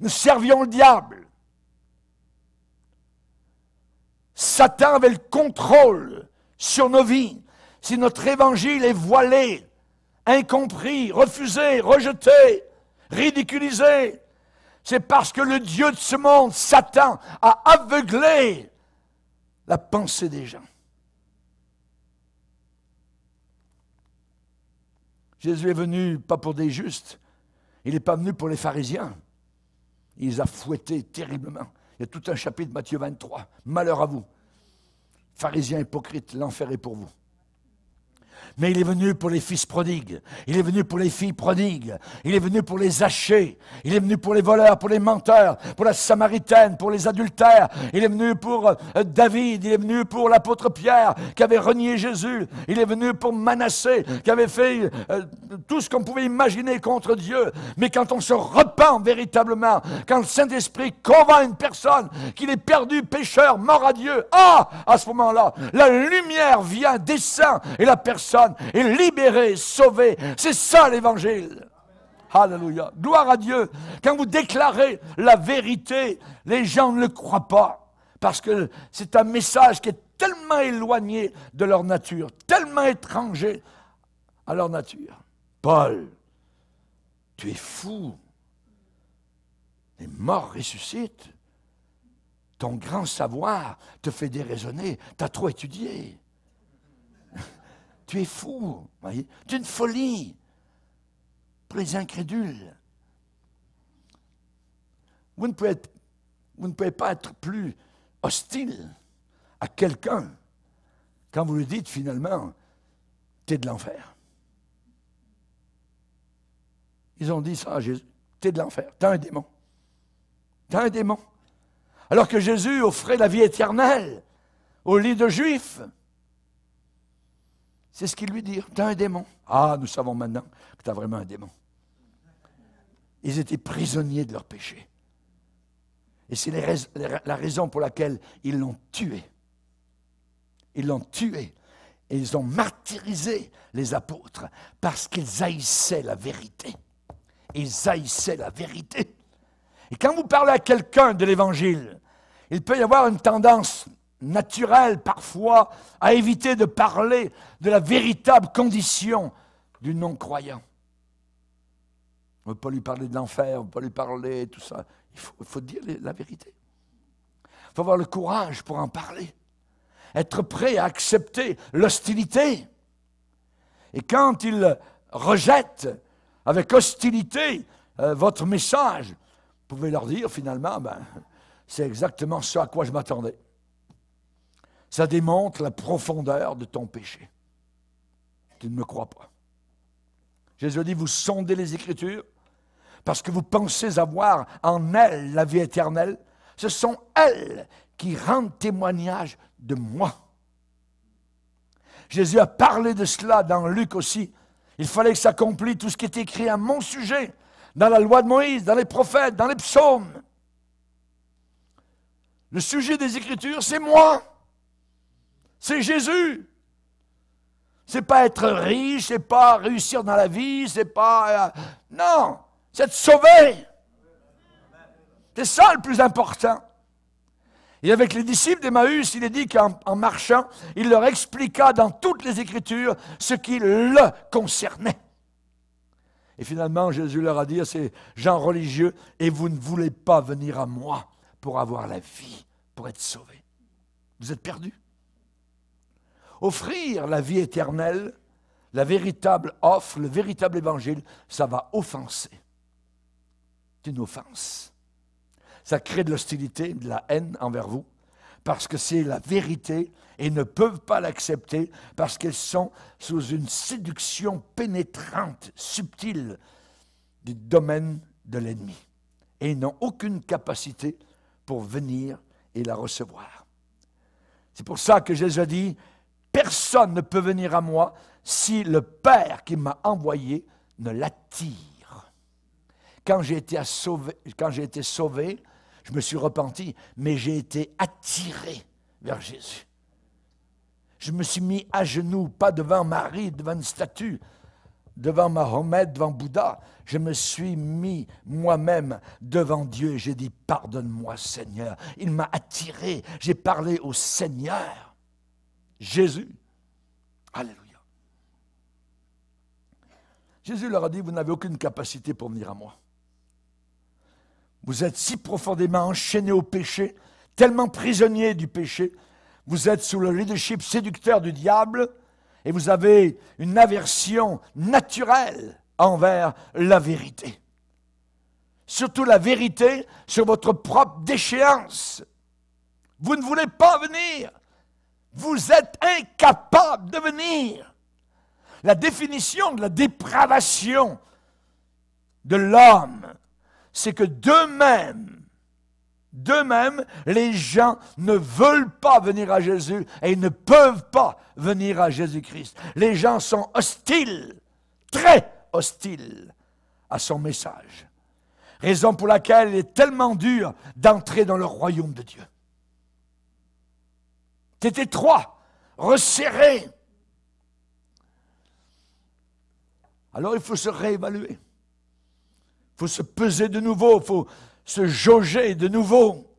Nous servions le diable. Satan avait le contrôle sur nos vies. Si notre évangile est voilé, incompris, refusé, rejeté, ridiculisé, c'est parce que le Dieu de ce monde, Satan, a aveuglé la pensée des gens. Jésus est venu pas pour des justes, il n'est pas venu pour les pharisiens. Il les a fouettés terriblement. Il y a tout un chapitre, Matthieu 23. Malheur à vous, pharisiens hypocrites, l'enfer est pour vous. Mais il est venu pour les fils prodigues, il est venu pour les filles prodigues, il est venu pour les zachés, il est venu pour les voleurs, pour les menteurs, pour la samaritaine, pour les adultères, il est venu pour David, il est venu pour l'apôtre Pierre qui avait renié Jésus, il est venu pour Manassé qui avait fait tout ce qu'on pouvait imaginer contre Dieu. Mais quand on se repent véritablement, quand le Saint-Esprit convainc une personne qu'il est perdu, pécheur, mort à Dieu, à ce moment-là, la lumière vient, descend et la personne est libérée, sauvée. C'est ça l'Évangile. Alléluia. Gloire à Dieu. Quand vous déclarez la vérité, les gens ne le croient pas. Parce que c'est un message qui est tellement éloigné de leur nature, tellement étranger à leur nature. Paul, tu es fou. Les morts ressuscitent. Ton grand savoir te fait déraisonner. Tu as trop étudié. Tu es fou, voyez? C'est une folie pour les incrédules. Vous ne pouvez pas être plus hostile à quelqu'un quand vous lui dites finalement, tu es de l'enfer. Ils ont dit ça à Jésus, tu es de l'enfer, tu es un démon. Tu es un démon. Alors que Jésus offrait la vie éternelle aux leaders juifs. C'est ce qu'ils lui dirent. Tu as un démon. Ah, nous savons maintenant que tu as vraiment un démon. Ils étaient prisonniers de leur péché. Et c'est la raison pour laquelle ils l'ont tué. Ils l'ont tué. Et ils ont martyrisé les apôtres parce qu'ils haïssaient la vérité. Ils haïssaient la vérité. Et quand vous parlez à quelqu'un de l'Évangile, il peut y avoir une tendance naturel parfois à éviter de parler de la véritable condition du non-croyant. On ne veut pas lui parler de l'enfer, on ne veut pas lui parler de tout ça. Il faut dire la vérité. Il faut avoir le courage pour en parler. Être prêt à accepter l'hostilité. Et quand il rejette avec hostilité votre message, vous pouvez leur dire finalement, c'est exactement ce à quoi je m'attendais. Ça démontre la profondeur de ton péché. Tu ne me crois pas. Jésus a dit, vous sondez les Écritures parce que vous pensez avoir en elles la vie éternelle. Ce sont elles qui rendent témoignage de moi. Jésus a parlé de cela dans Luc aussi. Il fallait que s'accomplisse tout ce qui est écrit à mon sujet. dans la loi de Moïse, dans les prophètes, dans les psaumes. Le sujet des Écritures, c'est moi. C'est Jésus. C'est pas être riche, c'est pas réussir dans la vie, c'est pas... non, c'est être sauvé. C'est ça le plus important. Et avec les disciples d'Emmaüs, il est dit qu'en marchant, il leur expliqua dans toutes les Écritures ce qui le concernait. Et finalement, Jésus leur a dit à ces gens religieux, « Et vous ne voulez pas venir à moi pour avoir la vie, pour être sauvés. Vous êtes perdus. » Offrir la vie éternelle, la véritable offre, le véritable évangile, ça va offenser. C'est une offense. Ça crée de l'hostilité, de la haine envers vous, parce que c'est la vérité et ne peuvent pas l'accepter parce qu'elles sont sous une séduction pénétrante, subtile du domaine de l'ennemi. Et ils n'ont aucune capacité pour venir et la recevoir. C'est pour ça que Jésus a dit, personne ne peut venir à moi si le Père qui m'a envoyé ne l'attire. Quand j'ai été sauvé, je me suis repenti, mais j'ai été attiré vers Jésus. Je me suis mis à genoux, pas devant Marie, devant une statue, devant Mahomet, devant Bouddha. Je me suis mis moi-même devant Dieu et j'ai dit, pardonne-moi Seigneur. Il m'a attiré, j'ai parlé au Seigneur. Jésus. Alléluia. Jésus leur a dit, vous n'avez aucune capacité pour venir à moi. Vous êtes si profondément enchaînés au péché, tellement prisonniers du péché, vous êtes sous le leadership séducteur du diable et vous avez une aversion naturelle envers la vérité. Surtout la vérité sur votre propre déchéance. Vous ne voulez pas venir. Vous êtes incapable de venir. La définition de la dépravation de l'homme, c'est que d'eux-mêmes, les gens ne veulent pas venir à Jésus et ils ne peuvent pas venir à Jésus-Christ. Les gens sont hostiles, très hostiles à son message. Raison pour laquelle il est tellement dur d'entrer dans le royaume de Dieu. C'est étroit, resserré. Alors il faut se réévaluer. Il faut se peser de nouveau, il faut se jauger de nouveau.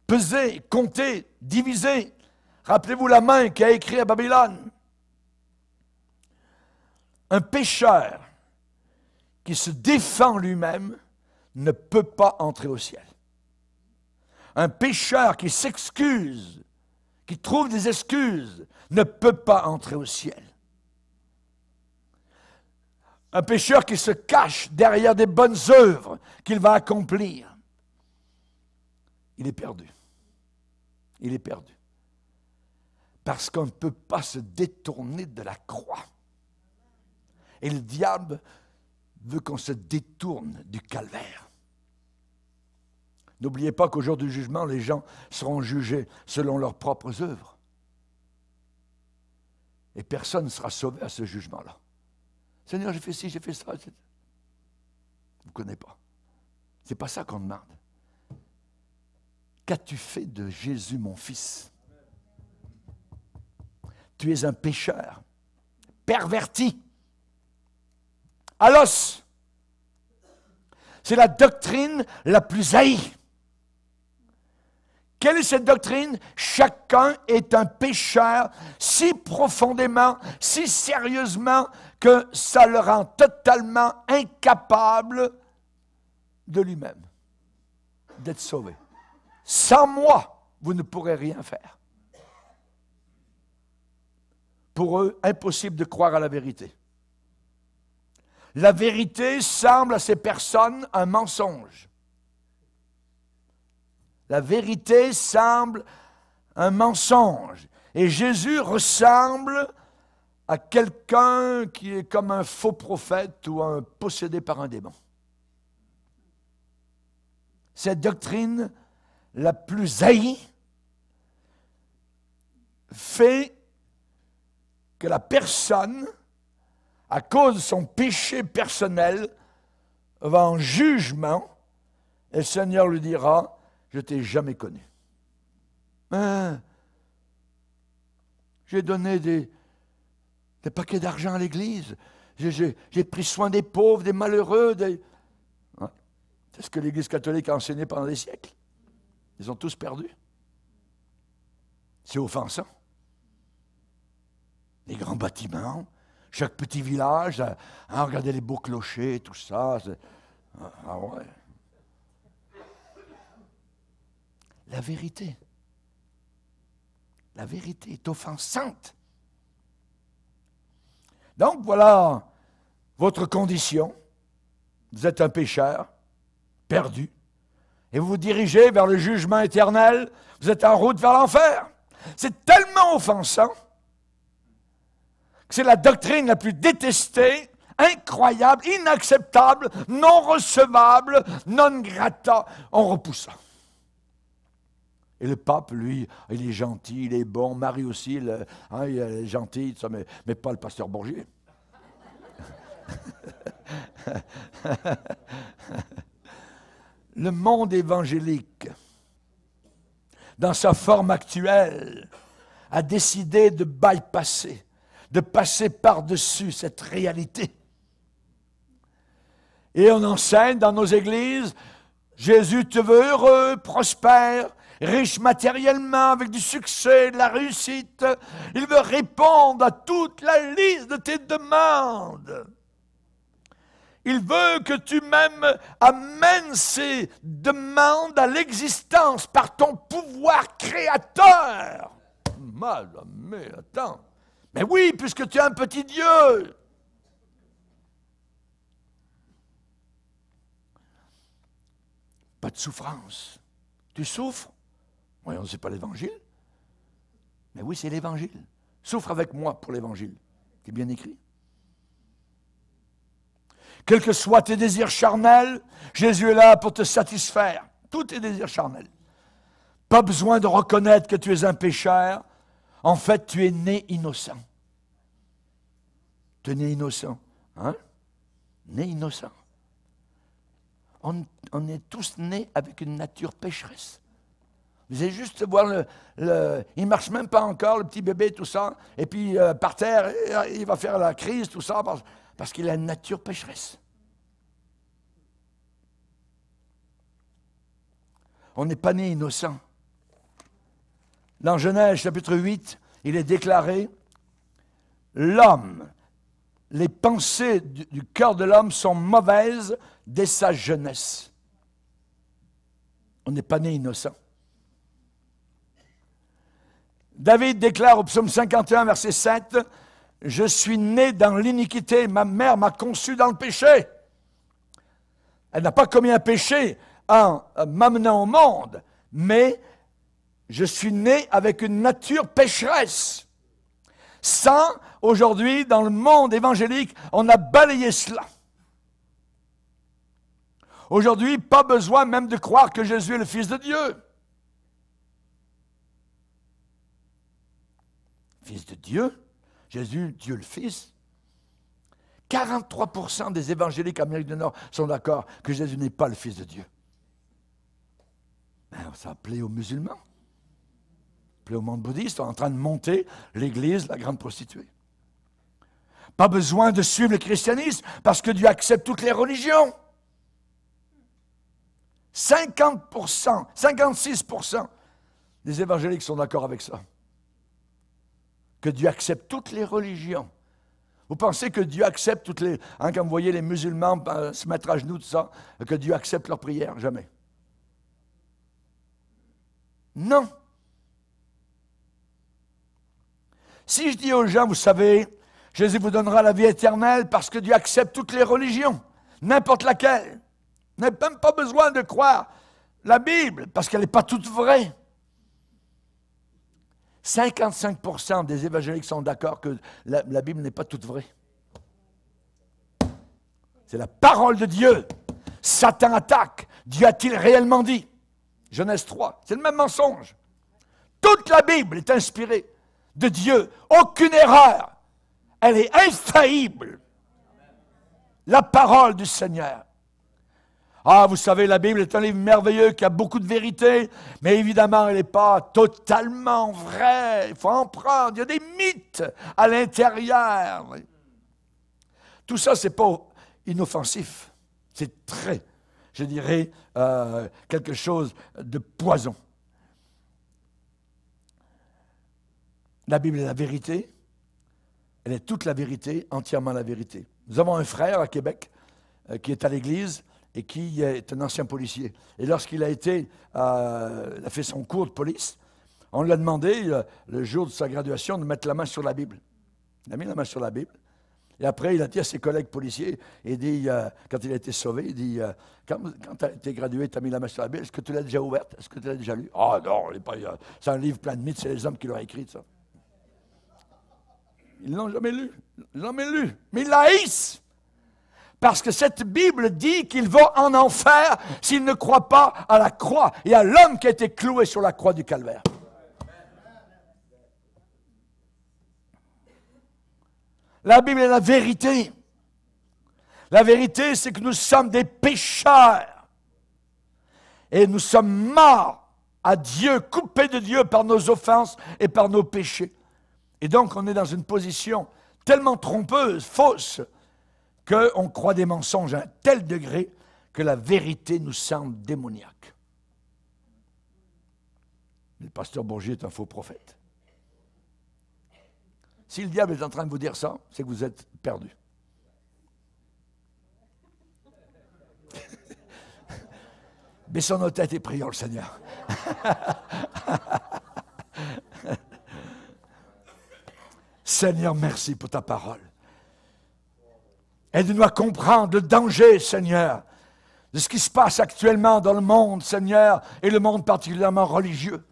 Peser, compter, diviser. Rappelez-vous la main qui a écrit à Babylone. Un pécheur qui se défend lui-même ne peut pas entrer au ciel. Un pécheur qui s'excuse, qui trouve des excuses, ne peut pas entrer au ciel. Un pécheur qui se cache derrière des bonnes œuvres qu'il va accomplir, il est perdu. Il est perdu. Parce qu'on ne peut pas se détourner de la croix. Et le diable veut qu'on se détourne du calvaire. N'oubliez pas qu'au jour du jugement, les gens seront jugés selon leurs propres œuvres. Et personne ne sera sauvé à ce jugement-là. Seigneur, j'ai fait ci, j'ai fait ça. Vous ne connaissez pas. Ce n'est pas ça qu'on demande. Qu'as-tu fait de Jésus, mon fils? Tu es un pécheur, perverti, à l'os. C'est la doctrine la plus haïe. Quelle est cette doctrine? Chacun est un pécheur si profondément, si sérieusement, que ça le rend totalement incapable de lui-même, d'être sauvé. Sans moi, vous ne pourrez rien faire. Pour eux, impossible de croire à la vérité. La vérité semble à ces personnes un mensonge. La vérité semble un mensonge. Et Jésus ressemble à quelqu'un qui est comme un faux prophète ou un possédé par un démon. Cette doctrine la plus haïe fait que la personne, à cause de son péché personnel, va en jugement, et le Seigneur lui dira, je ne t'ai jamais connu. J'ai donné des paquets d'argent à l'Église. J'ai pris soin des pauvres, des malheureux. Ouais. C'est ce que l'Église catholique a enseigné pendant des siècles. Ils ont tous perdu. C'est offensant. Les grands bâtiments, chaque petit village, regardez les beaux clochers, tout ça. Ah ouais. La vérité est offensante. Donc voilà votre condition. Vous êtes un pécheur, perdu, et vous vous dirigez vers le jugement éternel. Vous êtes en route vers l'enfer. C'est tellement offensant que c'est la doctrine la plus détestée, incroyable, inacceptable, non recevable, non grata. On repousse ça. Et le pape, lui, il est gentil, il est bon. Marie aussi, il est gentil, ça, mais pas le pasteur Bourgier. Le monde évangélique, dans sa forme actuelle, a décidé de bypasser, de passer par-dessus cette réalité. Et on enseigne dans nos églises, Jésus te veut heureux, prospère, riche matériellement, avec du succès, de la réussite. Il veut répondre à toute la liste de tes demandes. Il veut que tu même amènes ces demandes à l'existence par ton pouvoir créateur. Mais attends. Mais oui, puisque tu es un petit Dieu. Pas de souffrance. Tu souffres? Voyons, c'est pas l'Évangile. Mais oui, c'est l'Évangile. Souffre avec moi pour l'Évangile. C'est bien écrit. Quels que soient tes désirs charnels, Jésus est là pour te satisfaire. Tous tes désirs charnels. Pas besoin de reconnaître que tu es un pécheur. En fait, tu es né innocent. Tu es né innocent. Hein? Né innocent. On est tous nés avec une nature pécheresse. Vous allez juste voir il ne marche même pas encore, le petit bébé, tout ça. Et puis, par terre, il va faire la crise, tout ça, parce qu'il a une nature pécheresse. On n'est pas né innocent. Dans Genèse, chapitre 8, il est déclaré, l'homme, les pensées du cœur de l'homme sont mauvaises dès sa jeunesse. On n'est pas né innocent. David déclare au psaume 51, verset 7, « Je suis né dans l'iniquité, ma mère m'a conçu dans le péché. » Elle n'a pas commis un péché en m'amenant au monde, mais je suis né avec une nature pécheresse. Sans, aujourd'hui, dans le monde évangélique, on a balayé cela. Aujourd'hui, pas besoin même de croire que Jésus est le Fils de Dieu. Fils de Dieu, Jésus, Dieu le Fils. 43% des évangéliques Amérique du Nord sont d'accord que Jésus n'est pas le Fils de Dieu. Ben, ça plaît aux musulmans, plaît au monde bouddhiste, on est en train de monter l'église, la grande prostituée. Pas besoin de suivre le christianisme parce que Dieu accepte toutes les religions. 50%, 56% des évangéliques sont d'accord avec ça. Que Dieu accepte toutes les religions. Vous pensez que Dieu accepte toutes les... Hein, quand vous voyez les musulmans se mettre à genoux, tout ça, que Dieu accepte leurs prières? Jamais. Non. Si je dis aux gens, vous savez, Jésus vous donnera la vie éternelle parce que Dieu accepte toutes les religions, n'importe laquelle. Vous n'avez même pas besoin de croire la Bible parce qu'elle n'est pas toute vraie. 55% des évangéliques sont d'accord que la Bible n'est pas toute vraie. C'est la parole de Dieu. Satan attaque. Dieu a-t-il réellement dit? Genèse 3, c'est le même mensonge. Toute la Bible est inspirée de Dieu. Aucune erreur. Elle est infaillible. La parole du Seigneur. Ah, vous savez, la Bible est un livre merveilleux qui a beaucoup de vérité, mais évidemment, elle n'est pas totalement vraie. Il faut en prendre. Il y a des mythes à l'intérieur. Tout ça, ce n'est pas inoffensif. C'est très, je dirais, quelque chose de poison. La Bible est la vérité. Elle est toute la vérité, entièrement la vérité. Nous avons un frère à Québec qui est à l'église et qui est un ancien policier. Et lorsqu'il a fait son cours de police, on lui a demandé, le jour de sa graduation, de mettre la main sur la Bible. Il a mis la main sur la Bible. Et après, il a dit à ses collègues policiers, il dit, quand il a été sauvé, il dit, quand tu as été gradué, tu as mis la main sur la Bible, est-ce que tu l'as déjà ouverte? Est-ce que tu l'as déjà lu? Ah non, c'est un livre plein de mythes, c'est les hommes qui l'ont écrit, ça. Ils ne l'ont jamais lu. Jamais lu. Mais ils l'haïssent. Parce que cette Bible dit qu'il va en enfer s'il ne croit pas à la croix et à l'homme qui a été cloué sur la croix du calvaire. La Bible est la vérité. La vérité, c'est que nous sommes des pécheurs. Et nous sommes morts à Dieu, coupés de Dieu par nos offenses et par nos péchés. Et donc, on est dans une position tellement trompeuse, fausse, qu'on croit des mensonges à un tel degré que la vérité nous semble démoniaque. Le pasteur Bourgier est un faux prophète. Si le diable est en train de vous dire ça, c'est que vous êtes perdu. Baissons nos têtes et prions le Seigneur. Seigneur, merci pour ta parole. Aide-nous à comprendre le danger, Seigneur, de ce qui se passe actuellement dans le monde, Seigneur, et le monde particulièrement religieux.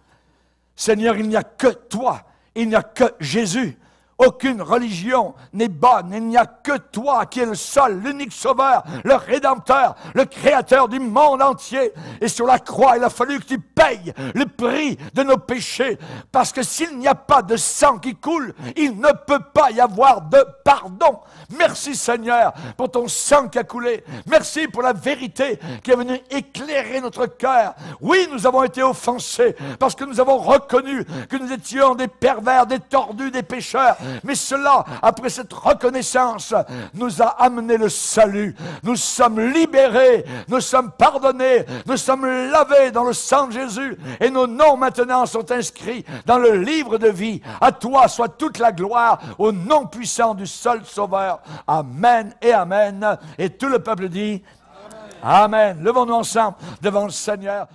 Seigneur, il n'y a que toi, il n'y a que Jésus. Aucune religion n'est bonne. Il n'y a que toi qui es le seul, l'unique sauveur, le rédempteur, le créateur du monde entier. Et sur la croix, il a fallu que tu payes le prix de nos péchés. Parce que s'il n'y a pas de sang qui coule, il ne peut pas y avoir de pardon. Merci Seigneur pour ton sang qui a coulé. Merci pour la vérité qui est venue éclairer notre cœur. Oui, nous avons été offensés parce que nous avons reconnu que nous étions des pervers, des tordus, des pécheurs. Mais cela, après cette reconnaissance, nous a amené le salut. Nous sommes libérés, nous sommes pardonnés, nous sommes lavés dans le sang de Jésus. Et nos noms maintenant sont inscrits dans le livre de vie. À toi soit toute la gloire, au nom puissant du seul Sauveur. Amen et Amen. Et tout le peuple dit Amen. Amen. Levons-nous ensemble devant le Seigneur.